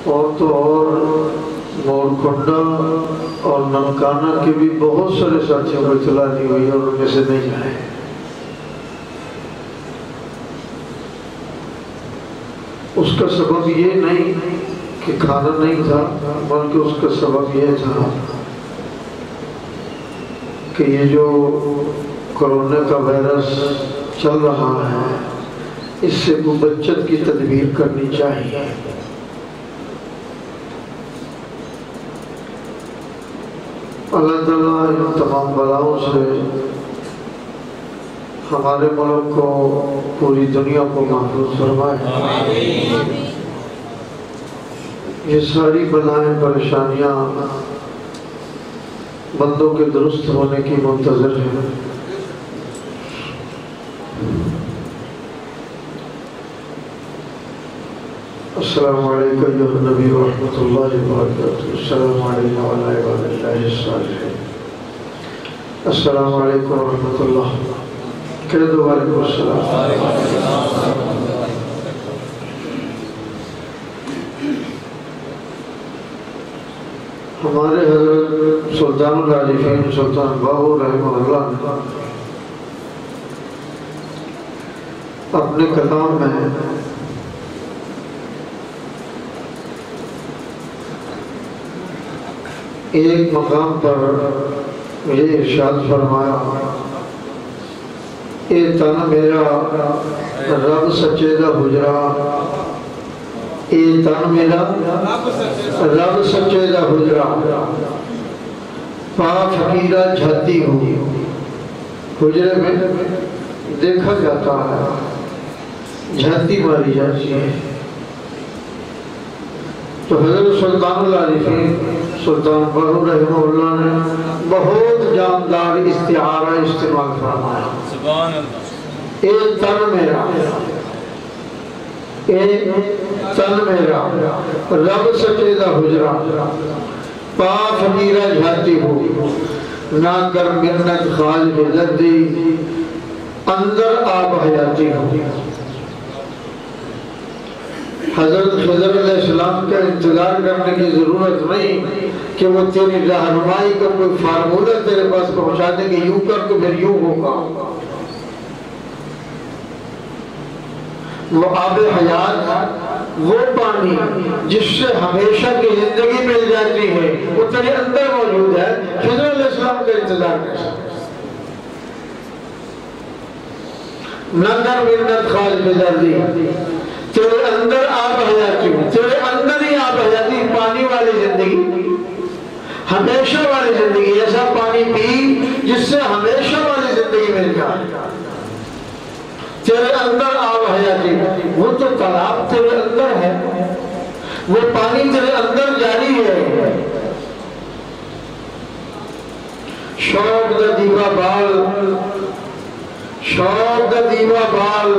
اور تو اور مورکنڈا اور نمکانہ کے بھی بہت سارے ساتھیوں کو اطلاع دی ہوئی اور ان میں سے نہیں آئے۔ اس کا سبب یہ نہیں کہ کھانا نہیں تھا، بلکہ اس کا سبب یہ تھا کہ یہ جو کرونا کا وائرس چل رہا ہے اس سے کوئی بچت کی تدبیر کرنی چاہیے۔ اللہ تعالیٰ ان تمام بلاؤں سے ہمارے ملک کو، پوری دنیا کو محفوظ فرمائے۔ یہ ساری بلائیں پریشانیاں بندوں کے درست ہونے کی منتظر ہیں۔ السلام علیکم ایھا النبی ورحمۃ اللہ وبرکاتہ۔ السلام علیکم وعلی عباد اللہ الصالحین۔ السلام علیکم ورحمۃ اللہ۔ کہہ دو وعلیکم السلام۔ ہمارے حضرت سلطان العارفین سلطان باہو رحمہ اللہ نے اپنے کلام میں ایک مقام پر یہ ارشاد فرمایا، اے تن میرا رب سچے دا حجرا، اے تن میرا رب سچے دا حجرا، پا فقیرہ جھاتی ہوئی۔ حجرے میں دیکھا جاتا ہے، جھاتی ماری جاتی ہے۔ تو حضرت سلطان العارفین سلطان باہو رحمہ اللہ نے بہت جاندار استعارہ استعمال فرمایا۔ سبحان اللہ۔ اے تن میرا، اے تن میرا رب سچے دا حجرا، پا فقیرہ جھاتی ہو، نہ کر منت خاج بزدی، اندر آب حیاتی ہو۔ حضرت خضر علیہ السلام کا انتظار کرنے کی ضرورت نہیں کہ وہ تیری رہنمائی کا کوئی فارمولہ تیرے پاس پہنچا دیں گے، یوں کر تو پھر یوں ہوگا۔ وہ آب حیات، وہ پانی جس سے ہمیشہ کی زندگی مل جاتی ہے، وہ تیرے اندر موجود ہے۔ خضر علیہ السلام کا انتظار کر سکتے نظر منت خاص بزردی، تیرے اندر آب حیاتی ہوں، تیرے اندر ہی آب حیاتی، پانی والی زندگی، ہمیشہ والی زندگی، ایسا پانی پی جس سے ہمیشہ والی زندگی مل جائے۔ تیرے اندر آب حیاتی، وہ تو تالاب تیرے اندر ہے، وہ پانی تیرے اندر جاری ہے۔ شوق دا دیوا بال، شوق دا دیوا بال،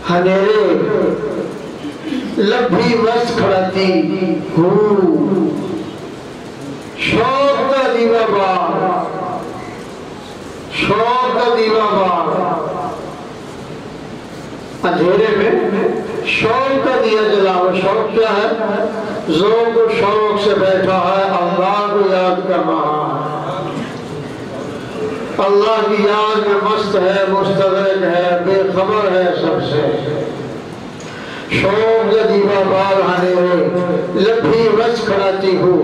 ہنیرے لبھی وست کھڑاتی ہوں۔ شوق دا دیوا بال، شوق کا دیوا بار، اندھیرے میں شوق کا دیا جلاوہ۔ شوق کیا ہے؟ ذوق و شوق سے بیٹھا ہے، اللہ کو یاد کر رہا ہے، اللہ کی یاد میں مست ہے، مستغرق ہے، بے خبر ہے سب سے۔ شوق کا دیوا بار ہنیرے لبھی وس کھڑاتی ہوں۔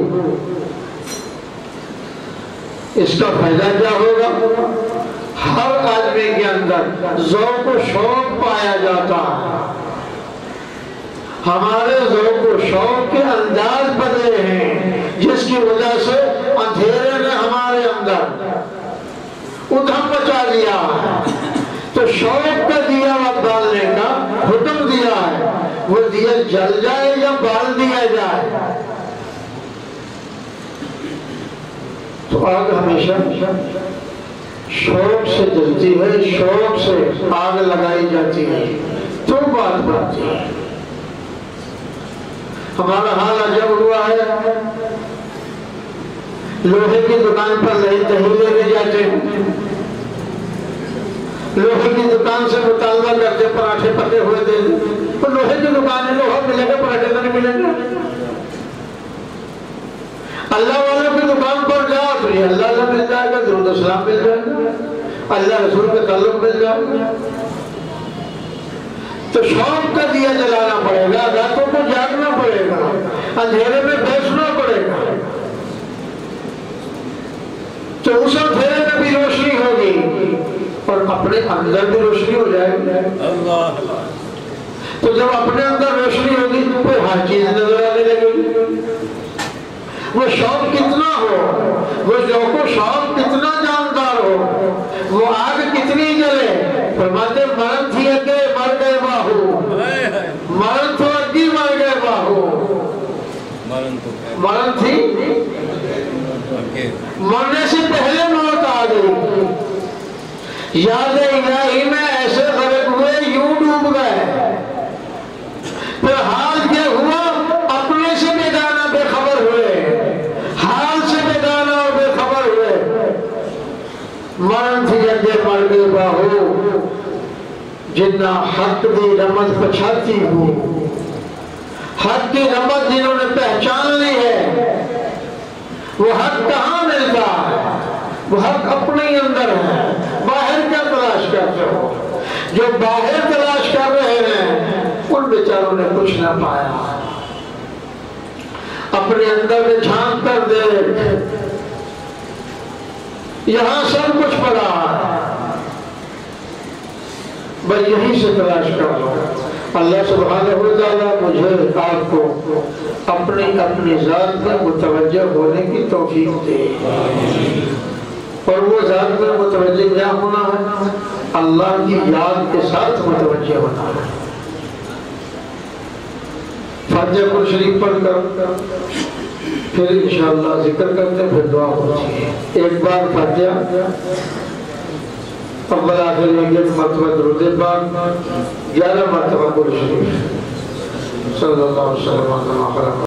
اس کا فائدہ کیا ہوگا؟ ہر آدمی کے اندر ذوق و شوق پایا جاتا ہے۔ ہمارے ذوق و شوق کے انداز بدلے ہیں، جس کی وجہ سے اندھیرے نے ہمارے اندر ادھم مچا دیا ہے۔ تو شوق کا دیا ڈالنے کا حکم دیا ہے، وہ دیا جل جائے یا بال دیا جائے۔ تو آگ ہمیشہ شوق سے جلتی ہے، شوق سے آگ لگائی جاتی ہے تو بات بنتی ہے۔ ہمارا حال عجب ہوا ہے، لوہے کی دکان پر لہی دہی لینے جاتے ہیں، لوہے کی دکان سے مطالبہ کرتے پراٹھے پکے ہوئے دے دیں، تو لوہے کی دکان ہے، لوہا ملے گا پراٹھے تو نہیں ملیں گے۔ اللہ والوں کی دکان پر جاؤ تو یہ اللہ اللہ مل جائے گا، درود السلام مل جائے گا، اللہ رسول کا تعلق مل جائے گا۔ تو شوق کا دیا جلانا پڑے گا، راتوں کو جاگنا پڑے گا، اندھیرے میں بیٹھنا پڑے گا، تو اس اندھیرے میں بھی روشنی ہوگی اور اپنے اندر بھی روشنی ہو جائے گی۔ اللہ تو جب اپنے اندر روشنی ہوگی تو کوئی ہر چیز نظر آنے لگے گی۔ وہ شوق کتنا ہو، وہ ذوق و شوق کتنا جاندار ہو، وہ آگ کتنی جلے، فرماتے مرن تھی اگے مر گئے باہو، مرن تو اگی مر گئے باہو، مرن تھی مرنے سے پہلے موت آ گئی، یاد الہی میں ایسے غرق ہوئے یوں ڈوب گئے، پھر حال کیا ہوا اپنے سے بیگانہ بے خبر ہوئے، حال سے بیگانہ اور بے خبر ہوئے، مرن تھی اگے مر گئے باہو، جنہ حق دی رمت پچھاتی ہو، حق کی رمت جنہوں نے پہچان لی ہے، وہ حق کہاں ملتا ہے؟ وہ حق اپنے ہی اندر ہے، باہر کیا تلاش کرتے ہو؟ جو باہر تلاش کر رہے ہیں ان بیچاروں نے کچھ نہ پایا۔ اپنے اندر میں جھانک کر دیکھ، یہاں سب کچھ پڑا ہے، بس یہیں سے تلاش کر لو۔ اللہ سبحانہ وتعالیٰ مجھے آپ کو اپنی ذات میں متوجہ ہونے کی توفیق دے، اور وہ ذات میں متوجہ کیا ہونا ہے؟ اللہ کی یاد کے ساتھ متوجہ ہونا ہے۔ فاتحہ قرآن شریف پڑھ کر پھر انشاءاللہ ذکر کرتے، پھر دعا ہوتی ہے۔ ایک بار فاتحہ، اول آخر ایک مرتبہ درود پاک، 11 مرتبہ قرآن شریف، صلی اللہ علیہ وسلم۔